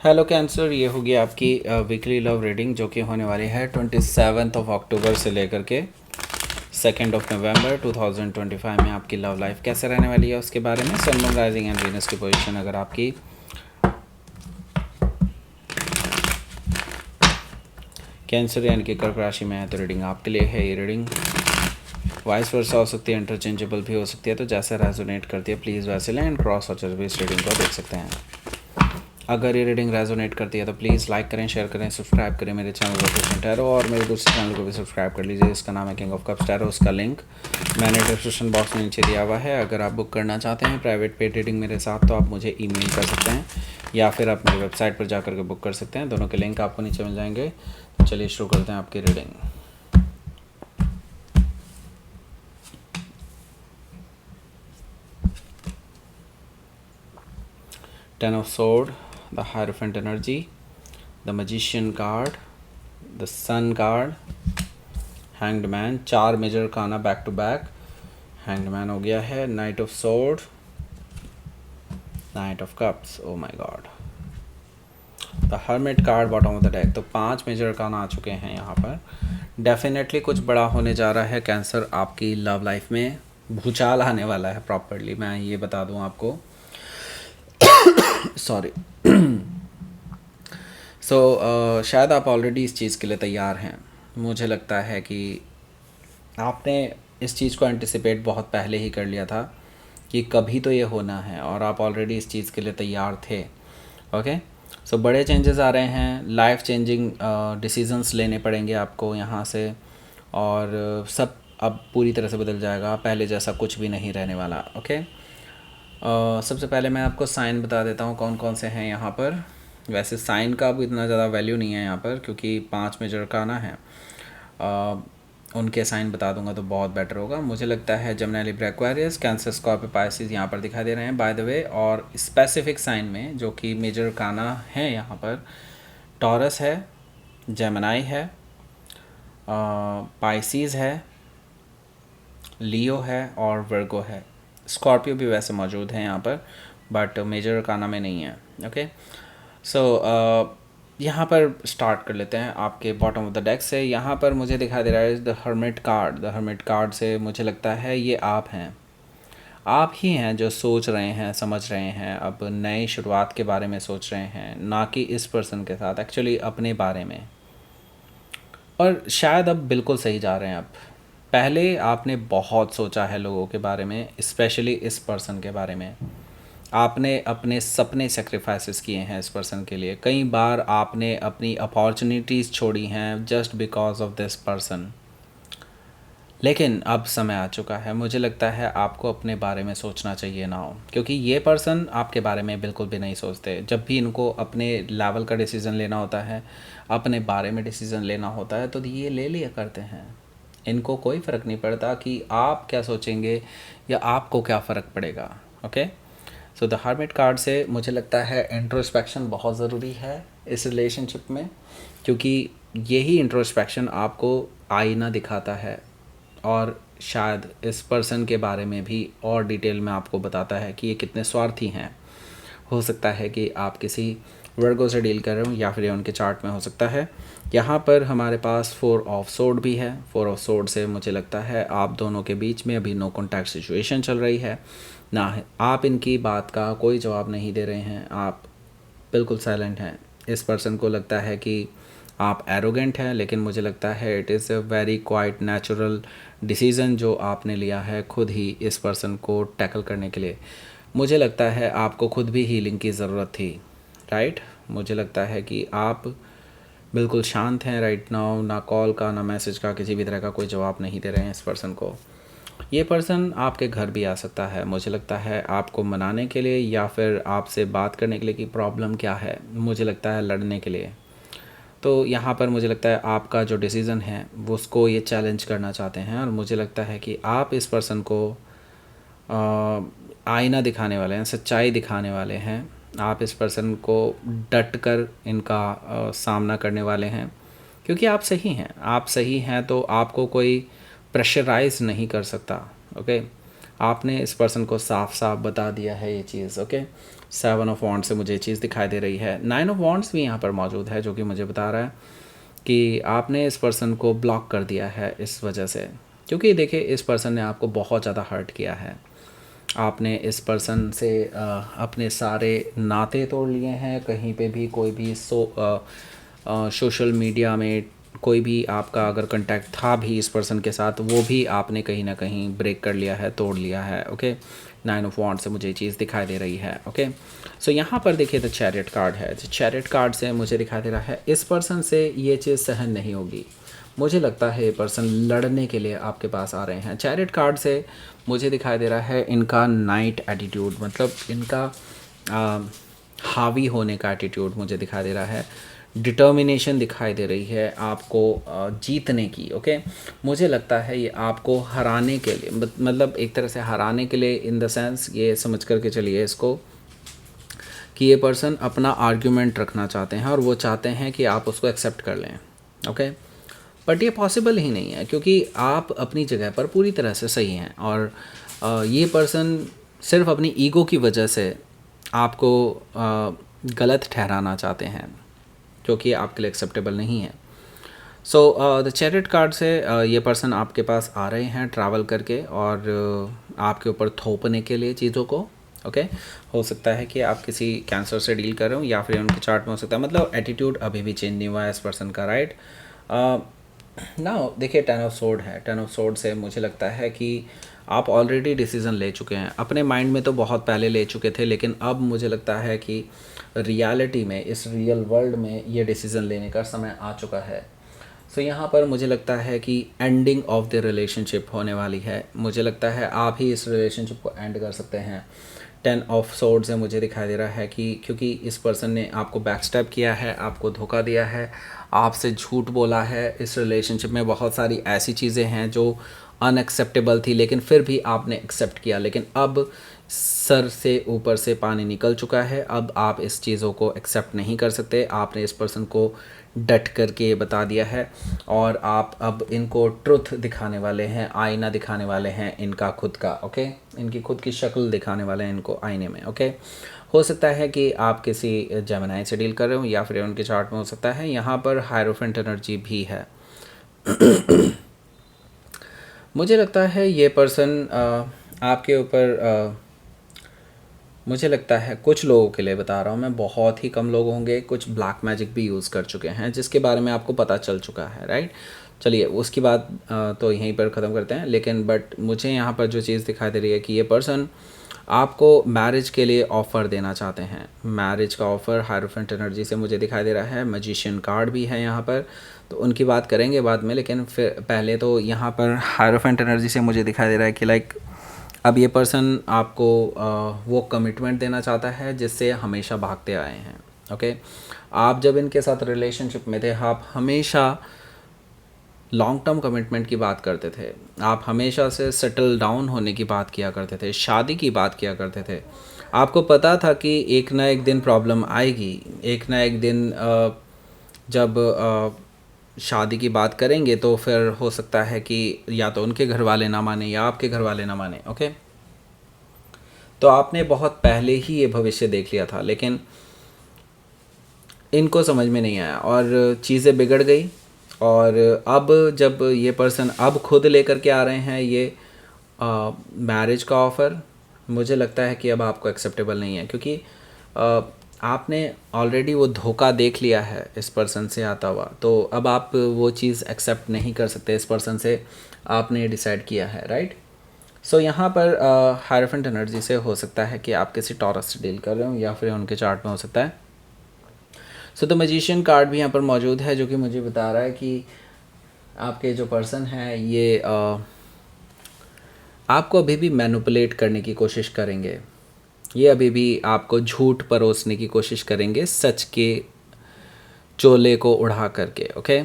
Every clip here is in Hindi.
हेलो कैंसर, ये होगी आपकी वीकली लव रीडिंग जो कि होने वाली है 27 अक्टूबर से लेकर के 2 नवंबर 2025 में। आपकी लव लाइफ कैसे रहने वाली है उसके बारे में। सन, मून, राइजिंग एंड वीनस की पोजीशन अगर आपकी कैंसर यानी कि कर्क राशि में है तो रीडिंग आपके लिए है। ये रीडिंग वाइस वर्सा हो सकती है, इंटरचेंजेबल भी हो सकती है, तो जैसे रेजोनेट करती है प्लीज़ वैसे लें। एंड क्रॉस वॉचर भी इस रीडिंग को देख सकते हैं। अगर ये रीडिंग रेजोनेट करती है तो प्लीज़ लाइक करें, शेयर करें, सब्सक्राइब करें मेरे चैनल रोटेशन टैरो, और मेरे दूसरे चैनल को भी सब्सक्राइब कर लीजिए। इसका नाम है किंग ऑफ कप्स टैरो। उसका लिंक मैंने डिस्क्रिप्शन बॉक्स में नीचे दिया हुआ है। अगर आप बुक करना चाहते हैं प्राइवेट पेड रीडिंग मेरे साथ तो आप मुझे ईमेल कर सकते हैं या फिर आप मेरी वेबसाइट पर जाकर के बुक कर सकते हैं। दोनों के लिंक आपको नीचे मिल जाएंगे। तो चलिए शुरू करते हैं आपकी reading. Ten of Sword, the Hierophant energy, the Magician card, the Sun card, Hanged Man, 4 major खाना back to back. Hanged Man हो गया है। Knight of Sword, Knight of Cups, oh my god, the Hermit card bottom of the deck. तो 5 मेजर खाना आ चुके हैं यहाँ पर। डेफिनेटली कुछ बड़ा होने जा रहा है कैंसर, आपकी लव लाइफ में भूचाल आने वाला है प्रॉपरली, मैं ये बता दूँ आपको। सॉरी। शायद आप ऑलरेडी इस चीज़ के लिए तैयार हैं। मुझे लगता है कि आपने इस चीज़ को एंटिसिपेट बहुत पहले ही कर लिया था कि कभी तो ये होना है, और आप ऑलरेडी इस चीज़ के लिए तैयार थे। ओके, सो बड़े चेंजेस आ रहे हैं, लाइफ चेंजिंग डिसीजंस लेने पड़ेंगे आपको यहाँ से, और सब अब पूरी तरह से बदल जाएगा, पहले जैसा कुछ भी नहीं रहने वाला। ओके, सबसे पहले मैं आपको साइन बता देता हूँ कौन कौन से हैं यहाँ पर। वैसे साइन का अब इतना ज़्यादा वैल्यू नहीं है यहाँ पर क्योंकि 5 मेजर का आना है। उनके साइन बता दूंगा तो बहुत बेटर होगा। मुझे लगता है Gemini, Libra, Aquarius, cancer, Scorpio, Pisces यहाँ पर दिखाई दे रहे हैं बाय द वे। और स्पेसिफिक साइन में जो कि मेजर काना है यहाँ पर, टॉरस है, जेमिनी है, पाइसिस है, लियो है और वर्गो है। स्कॉर्पियो भी वैसे मौजूद है यहाँ पर बट मेजर काना में नहीं है। ओके, सो यहाँ पर स्टार्ट कर लेते हैं आपके बॉटम ऑफ द डेक से। यहाँ पर मुझे दिखाई दे रहा है the hermit card. The hermit card से मुझे लगता है ये आप हैं, आप ही हैं जो सोच रहे हैं, समझ रहे हैं, अब नई शुरुआत के बारे में सोच रहे हैं, ना कि इस पर्सन के साथ, एक्चुअली अपने बारे में। और शायद अब बिल्कुल सही जा रहे हैं। अब पहले आपने बहुत सोचा है लोगों के बारे में, स्पेशली इस पर्सन के बारे में। आपने अपने सपने सेक्रीफाइसेस किए हैं इस पर्सन के लिए। कई बार आपने अपनी अपॉर्चुनिटीज़ छोड़ी हैं just because of this person. लेकिन अब समय आ चुका है, मुझे लगता है आपको अपने बारे में सोचना चाहिए ना हो, क्योंकि ये पर्सन आपके बारे में बिल्कुल भी नहीं सोचते। जब भी इनको अपने लेवल का डिसीज़न लेना होता है, अपने बारे में डिसीज़न लेना होता है, तो ये ले लिया करते हैं। इनको कोई फ़र्क नहीं पड़ता कि आप क्या सोचेंगे या आपको क्या फ़र्क पड़ेगा। Okay, so the hermit card से मुझे लगता है इंट्रोस्पेक्शन बहुत ज़रूरी है इस रिलेशनशिप में, क्योंकि यही इंट्रोस्पेक्शन आपको आईना दिखाता है और शायद इस पर्सन के बारे में भी और डिटेल में आपको बताता है कि ये कितने स्वार्थी हैं। हो सकता है कि आप किसी वर्गो से डील कर रहे हो या फिर ये उनके चार्ट में हो सकता है। यहाँ पर हमारे पास 4 ऑफ सोर्ड भी है। 4 ऑफ सोर्ड से मुझे लगता है आप दोनों के बीच में अभी नो कॉन्टैक्ट सिचुएशन चल रही है ना, आप इनकी बात का कोई जवाब नहीं दे रहे हैं, आप बिल्कुल साइलेंट हैं। इस पर्सन को लगता है कि आप एरोगेंट हैं, लेकिन मुझे लगता है it is a very quite natural decision जो आपने लिया है खुद ही इस पर्सन को टैकल करने के लिए। मुझे लगता है आपको खुद भी हीलिंग की ज़रूरत थी, राइट। मुझे लगता है कि आप बिल्कुल शांत हैं राइट नाउ, ना कॉल का ना मैसेज का किसी भी तरह का कोई जवाब नहीं दे रहे हैं इस पर्सन को। ये पर्सन आपके घर भी आ सकता है, मुझे लगता है आपको मनाने के लिए या फिर आपसे बात करने के लिए कि प्रॉब्लम क्या है, मुझे लगता है लड़ने के लिए। तो यहाँ पर मुझे लगता है आपका जो डिसीज़न है वो उसको ये चैलेंज करना चाहते हैं, और मुझे लगता है कि आप इस पर्सन को आईना दिखाने वाले हैं, सच्चाई दिखाने वाले हैं। आप इस पर्सन को डट कर इनका सामना करने वाले हैं, क्योंकि आप सही हैं। आप सही हैं तो आपको कोई प्रेशराइज नहीं कर सकता। ओके, आपने इस पर्सन को साफ साफ बता दिया है ये चीज़। ओके, सेवन ऑफ वॉन्ड्स से मुझे ये चीज़ दिखाई दे रही है। नाइन ऑफ वॉन्ड्स भी यहाँ पर मौजूद है, जो कि मुझे बता रहा है कि आपने इस पर्सन को ब्लॉक कर दिया है इस वजह से, क्योंकि देखिए इस पर्सन ने आपको बहुत ज़्यादा हर्ट किया है। आपने इस पर्सन से अपने सारे नाते तोड़ लिए हैं। कहीं पे भी कोई भी सोशल मीडिया में कोई भी आपका अगर कांटेक्ट था भी इस पर्सन के साथ, वो भी आपने कहीं ना कहीं ब्रेक कर लिया है, तोड़ लिया है। ओके, नाइन ऑफ वॉन्ड्स से मुझे ये चीज़ दिखाई दे रही है। ओके, सो यहाँ पर देखिए द चैरियट कार्ड है। चैरियट कार्ड से मुझे दिखाई दे रहा है इस पर्सन से ये चीज़ सहन नहीं होगी। मुझे लगता है ये पर्सन लड़ने के लिए आपके पास आ रहे हैं। चैरियट कार्ड से मुझे दिखाई दे रहा है इनका नाइट एटीट्यूड, मतलब इनका हावी होने का एटीट्यूड मुझे दिखाई दे रहा है। डिटर्मिनेशन दिखाई दे रही है आपको जीतने की। ओके, मुझे लगता है ये आपको हराने के लिए, मतलब एक तरह से हराने के लिए, इन द सेंस ये समझ करके चलिए इसको कि ये पर्सन अपना आर्ग्यूमेंट रखना चाहते हैं और वो चाहते हैं कि आप उसको एक्सेप्ट कर लें। ओके, बट ये पॉसिबल ही नहीं है, क्योंकि आप अपनी जगह पर पूरी तरह से सही हैं और ये पर्सन सिर्फ अपनी ईगो की वजह से आपको गलत ठहराना चाहते हैं, जो कि आपके लिए एक्सेप्टेबल नहीं है। सो द चैरियट कार्ड से ये पर्सन आपके पास आ रहे हैं ट्रैवल करके और आपके ऊपर थोपने के लिए चीज़ों को। ओके, हो सकता है कि आप किसी कैंसर से डील कर रहे हो या फिर उनके चार्ट में हो सकता है, मतलब एटीट्यूड अभी भी चेंज नहीं हुआ है इस पर्सन का, राइट। ना देखिए, टेन ऑफ सोर्ड है। टेन ऑफ सोर्ड से मुझे लगता है कि आप ऑलरेडी डिसीज़न ले चुके हैं अपने माइंड में, तो बहुत पहले ले चुके थे, लेकिन अब मुझे लगता है कि रियलिटी में, इस रियल वर्ल्ड में ये डिसीज़न लेने का समय आ चुका है। सो यहाँ पर मुझे लगता है कि एंडिंग ऑफ द रिलेशनशिप होने वाली है। मुझे लगता है आप ही इस रिलेशनशिप को एंड कर सकते हैं। टेन ऑफ सोर्ड से मुझे दिखाई दे रहा है कि क्योंकि इस पर्सन ने आपको बैकस्टैप किया है, आपको धोखा दिया है, आपसे झूठ बोला है। इस रिलेशनशिप में बहुत सारी ऐसी चीज़ें हैं जो अनएक्सेप्टेबल थी, लेकिन फिर भी आपने एक्सेप्ट किया। लेकिन अब सर से ऊपर से पानी निकल चुका है, अब आप इस चीज़ों को एक्सेप्ट नहीं कर सकते। आपने इस पर्सन को डट करके बता दिया है और आप अब इनको ट्रुथ दिखाने वाले हैं, आईना दिखाने वाले हैं इनका खुद का। ओके, इनकी खुद की शक्ल दिखाने वाले हैं इनको आईने में। ओके, हो सकता है कि आप किसी जेमिनी से डील कर रहे हो या फिर उनके चार्ट में हो सकता है यहाँ पर हायरोफेंट एनर्जी भी है। मुझे लगता है ये पर्सन आपके ऊपर मुझे लगता है कुछ लोगों के लिए बता रहा हूँ मैं, बहुत ही कम लोग होंगे, कुछ ब्लैक मैजिक भी यूज़ कर चुके हैं जिसके बारे में आपको पता चल चुका है, राइट। चलिए उसकी बात तो यहीं पर ख़त्म करते हैं। लेकिन बट मुझे यहाँ पर जो चीज़ दिखाई दे रही है कि ये पर्सन आपको मैरिज के लिए ऑफ़र देना चाहते हैं। मैरिज का ऑफ़र हायरोफेंट एनर्जी से मुझे दिखाई दे रहा है। मैजिशियन कार्ड भी है यहाँ पर, तो उनकी बात करेंगे बाद में, लेकिन फिर पहले तो यहाँ पर हायरोफेंट एनर्जी से मुझे दिखाई दे रहा है कि लाइक अब ये पर्सन आपको वो कमिटमेंट देना चाहता है जिससे हमेशा भागते आए हैं। ओके, आप जब इनके साथ रिलेशनशिप में थे, आप हमेशा लॉन्ग टर्म कमिटमेंट की बात करते थे, आप हमेशा से सेटल डाउन होने की बात किया करते थे, शादी की बात किया करते थे। आपको पता था कि एक ना एक दिन प्रॉब्लम आएगी, एक ना एक दिन जब शादी की बात करेंगे तो फिर हो सकता है कि या तो उनके घर वाले ना माने या आपके घर वाले ना माने। ओके, तो आपने बहुत पहले ही ये भविष्य देख लिया था, लेकिन इनको समझ में नहीं आया और चीज़ें बिगड़ गई। और अब जब ये पर्सन अब खुद लेकर के आ रहे हैं ये मैरिज का ऑफ़र, मुझे लगता है कि अब आपको एक्सेप्टेबल नहीं है, क्योंकि आपने ऑलरेडी वो धोखा देख लिया है इस पर्सन से आता हुआ, तो अब आप वो चीज़ एक्सेप्ट नहीं कर सकते इस पर्सन से, आपने डिसाइड किया है, राइट। सो यहाँ पर हायरोफेंट एनर्जी से हो सकता है कि आप किसी टॉरस से डील कर रहे हो या फिर उनके चार्ट में हो सकता है। सो द मैजिशियन कार्ड भी यहाँ पर मौजूद है, जो कि मुझे बता रहा है कि आपके जो पर्सन हैं ये आपको अभी भी मैनिपुलेट करने की कोशिश करेंगे। ये अभी भी आपको झूठ परोसने की कोशिश करेंगे, सच के चोले को उड़ा करके। ओके,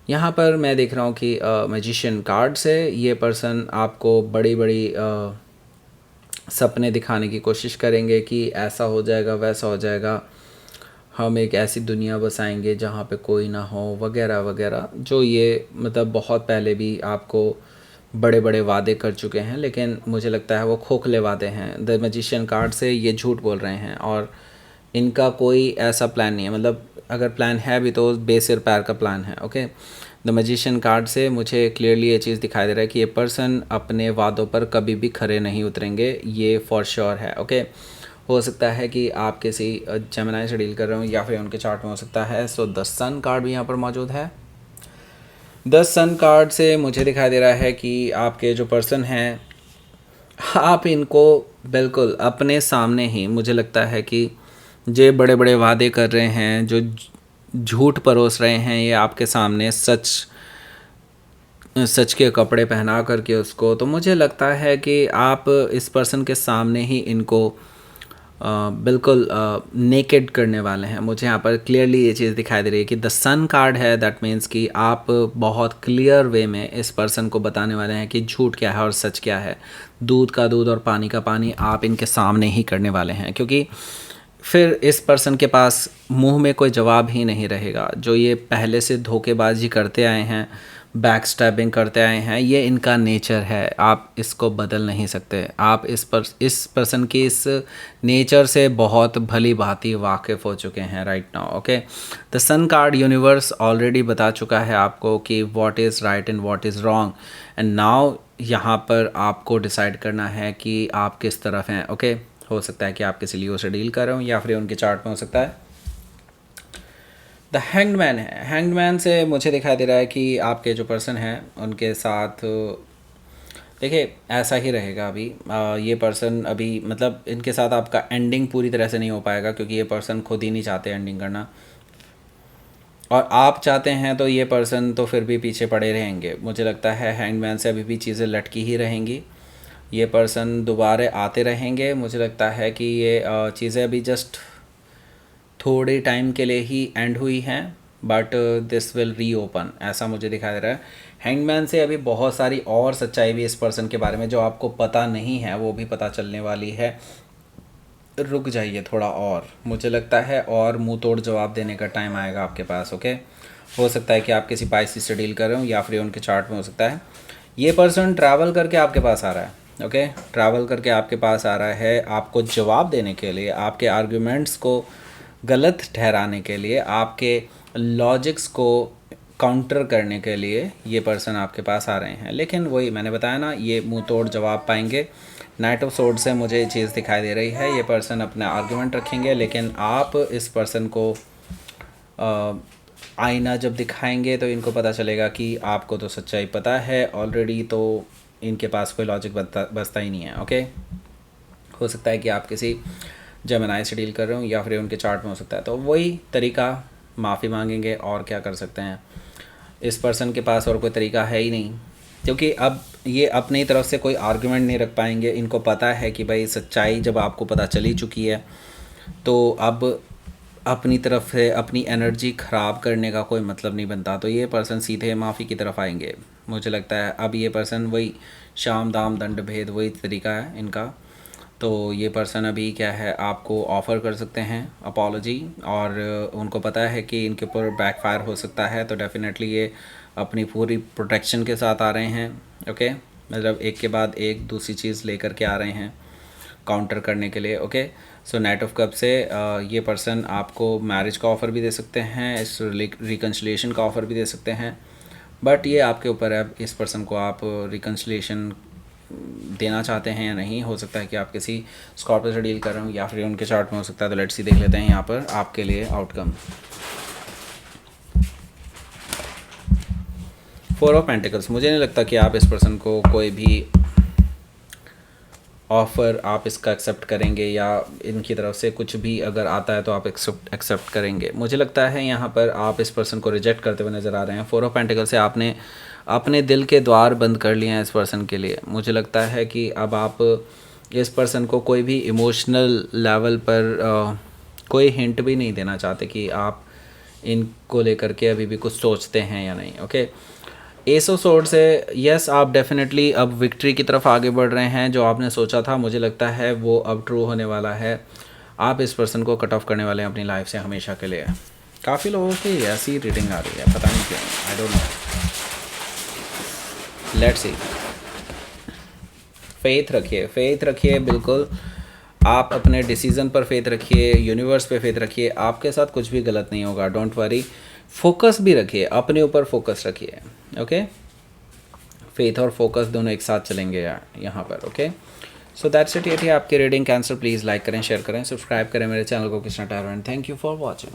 यहाँ पर मैं देख रहा हूँ कि मैजिशियन कार्ड से ये पर्सन आपको बड़ी बड़ी सपने दिखाने की कोशिश करेंगे कि ऐसा हो जाएगा, वैसा हो जाएगा, हम एक ऐसी दुनिया बसाएंगे जहाँ पे कोई ना हो, वगैरह वगैरह, जो ये मतलब बहुत पहले भी आपको बड़े बड़े वादे कर चुके हैं, लेकिन मुझे लगता है वो खोखले वादे हैं। द मैजिशियन कार्ड से ये झूठ बोल रहे हैं और इनका कोई ऐसा प्लान नहीं है, मतलब अगर प्लान है भी तो बेसिर पैर का प्लान है। ओके, द मैजिशियन कार्ड से मुझे क्लियरली ये चीज़ दिखाई दे रहा है कि ये पर्सन अपने वादों पर कभी भी खरे नहीं उतरेंगे, ये फॉर श्योर है। ओके, हो सकता है कि आप किसी जेमिनी से डील कर रहे हो या फिर उनके चार्ट में हो सकता है। सो द सन कार्ड भी यहाँ पर मौजूद है। द सन कार्ड से मुझे दिखाई दे रहा है कि आपके जो पर्सन हैं, आप इनको बिल्कुल अपने सामने ही, मुझे लगता है कि जो बड़े बड़े वादे कर रहे हैं, जो झूठ परोस रहे हैं, ये आपके सामने सच सच के कपड़े पहना करके उसको, तो मुझे लगता है कि आप इस पर्सन के सामने ही इनको बिल्कुल नेकेड करने वाले हैं। मुझे यहाँ पर क्लियरली ये चीज़ दिखाई दे रही है कि द सन कार्ड है, दैट मीन्स कि आप बहुत क्लियर वे में इस पर्सन को बताने वाले हैं कि झूठ क्या है और सच क्या है। दूध का दूध और पानी का पानी आप इनके सामने ही करने वाले हैं, क्योंकि फिर इस पर्सन के पास मुंह में कोई जवाब ही नहीं रहेगा। जो ये पहले से धोखेबाजी करते आए हैं, बैक स्टैबिंग करते आए हैं, ये इनका नेचर है, आप इसको बदल नहीं सकते। आप इस पर्सन की इस नेचर से बहुत भली भांति वाकिफ़ हो चुके हैं right now. Okay, the sun card universe already बता चुका है आपको कि what is right and what is wrong, and now यहाँ पर आपको डिसाइड करना है कि आप किस तरफ हैं। ओके, हो सकता है कि आप किसी लियो से डील कर रहे हो या फिर उनके चार्ट में हो सकता है द हैंग्ड मैन है। हैंग्ड मैन से मुझे दिखाई दे रहा है कि आपके जो पर्सन हैं उनके साथ, देखिए ऐसा ही रहेगा अभी। ये पर्सन अभी, मतलब इनके साथ आपका एंडिंग पूरी तरह से नहीं हो पाएगा, क्योंकि ये पर्सन खुद ही नहीं चाहते एंडिंग करना, और आप चाहते हैं तो ये पर्सन तो फिर भी पीछे पड़े रहेंगे। मुझे लगता है हैंग्ड मैन से अभी भी चीज़ें लटकी ही रहेंगी। ये पर्सन दोबारा आते रहेंगे। मुझे लगता है कि ये चीज़ें अभी जस्ट थोड़े टाइम के लिए ही एंड हुई हैं, बट दिस विल रीओपन, ऐसा मुझे दिखाई दे रहा है। हैंगमैन से अभी बहुत सारी और सच्चाई भी इस पर्सन के बारे में जो आपको पता नहीं है वो भी पता चलने वाली है। रुक जाइए थोड़ा, और मुझे लगता है और मुंह तोड़ जवाब देने का टाइम आएगा आपके पास। ओके, हो सकता है कि आप किसी पाइसी से डील कर रहे हो या फिर उनके चार्ट में हो सकता है ये पर्सन ट्रैवल करके आपके पास आ रहा है। ओके, ट्रैवल करके आपके पास आ रहा है आपको जवाब देने के लिए, आपके आर्ग्यूमेंट्स को गलत ठहराने के लिए, आपके लॉजिक्स को काउंटर करने के लिए ये पर्सन आपके पास आ रहे हैं। लेकिन वही मैंने बताया ना, ये मुंह तोड़ जवाब पाएंगे। नाइट ऑफ सोर्ड से मुझे ये चीज़ दिखाई दे रही है, ये पर्सन अपना आर्गुमेंट रखेंगे, लेकिन आप इस पर्सन को आईना जब दिखाएंगे तो इनको पता चलेगा कि आपको तो सच्चाई पता है ऑलरेडी, तो इनके पास कोई लॉजिक बचता ही नहीं है। ओके, हो सकता है कि आप किसी जेमिनी से डील कर रहे हो या फिर उनके चार्ट में हो सकता है, तो वही तरीका, माफ़ी मांगेंगे और क्या कर सकते हैं। इस पर्सन के पास और कोई तरीका है ही नहीं, क्योंकि अब ये अपनी तरफ से कोई आर्गुमेंट नहीं रख पाएंगे। इनको पता है कि भाई सच्चाई जब आपको पता चली चुकी है तो अब अपनी तरफ से अपनी एनर्जी ख़राब करने का कोई मतलब नहीं बनता, तो ये पर्सन सीधे माफ़ी की तरफ आएंगे। मुझे लगता है अब ये पर्सन वही शाम दाम दंड भेद वही तरीका है इनका। तो ये पर्सन अभी क्या है, आपको ऑफ़र कर सकते हैं अपॉलॉजी, और उनको पता है कि इनके ऊपर बैकफायर हो सकता है, तो डेफिनेटली ये अपनी पूरी प्रोटेक्शन के साथ आ रहे हैं। ओके, मतलब एक के बाद एक दूसरी चीज़ लेकर के आ रहे हैं काउंटर करने के लिए। Okay, so night of cup से ये पर्सन आपको मैरिज का ऑफ़र भी दे सकते हैं, इस रिकन्सिलिएशन का ऑफ़र भी दे सकते हैं, बट ये आपके ऊपर है इस पर्सन को आप रिकन्सिलिएशन देना चाहते हैं या नहीं। हो सकता है कि आप किसी स्कॉर्पियो से डील कर रहे हो या फिर उनके चार्ट में हो सकता है, तो लेट्स सी देख लेते हैं यहाँ पर आपके लिए आउटकम। 4 ऑफ पेंटिकल्स, मुझे नहीं लगता कि आप इस पर्सन को कोई भी ऑफ़र आप इसका एक्सेप्ट करेंगे, या इनकी तरफ से कुछ भी अगर आता है तो आप एक्सेप्ट करेंगे। मुझे लगता है यहाँ पर आप इस पर्सन को रिजेक्ट करते हुए नज़र आ रहे हैं। 4 ऑफ पेंटिकल से आपने अपने दिल के द्वार बंद कर लिए हैं इस पर्सन के लिए। मुझे लगता है कि अब आप इस पर्सन को कोई भी इमोशनल लेवल पर कोई हिंट भी नहीं देना चाहते कि आप इनको लेकर के अभी भी कुछ सोचते हैं या नहीं। ओके, एस ऑफ सोर्ड से यस, आप डेफिनेटली अब विक्ट्री की तरफ आगे बढ़ रहे हैं। जो आपने सोचा था मुझे लगता है वो अब ट्रू होने वाला है। आप इस पर्सन को कट ऑफ करने वाले हैं अपनी लाइफ से हमेशा के लिए। काफ़ी लोगों की ऐसी रीडिंग आ रही है, पता नहीं क्यों, I don't know, let's see. Faith रखिए बिल्कुल। आप अपने डिसीज़न पर फेथ रखिए, यूनिवर्स पे फेथ रखिए, आपके साथ कुछ भी गलत नहीं होगा, डोंट वरी। फोकस भी रखिए, अपने ऊपर फोकस रखिए, ओके। फेथ और फोकस दोनों एक साथ चलेंगे यहाँ पर, ओके। So that's it. ये थी आपकी रीडिंग। कैंसर प्लीज़ लाइक करें, शेयर करें, सब्सक्राइब करें मेरे चैनल को Krishna tarot, and thank you for watching.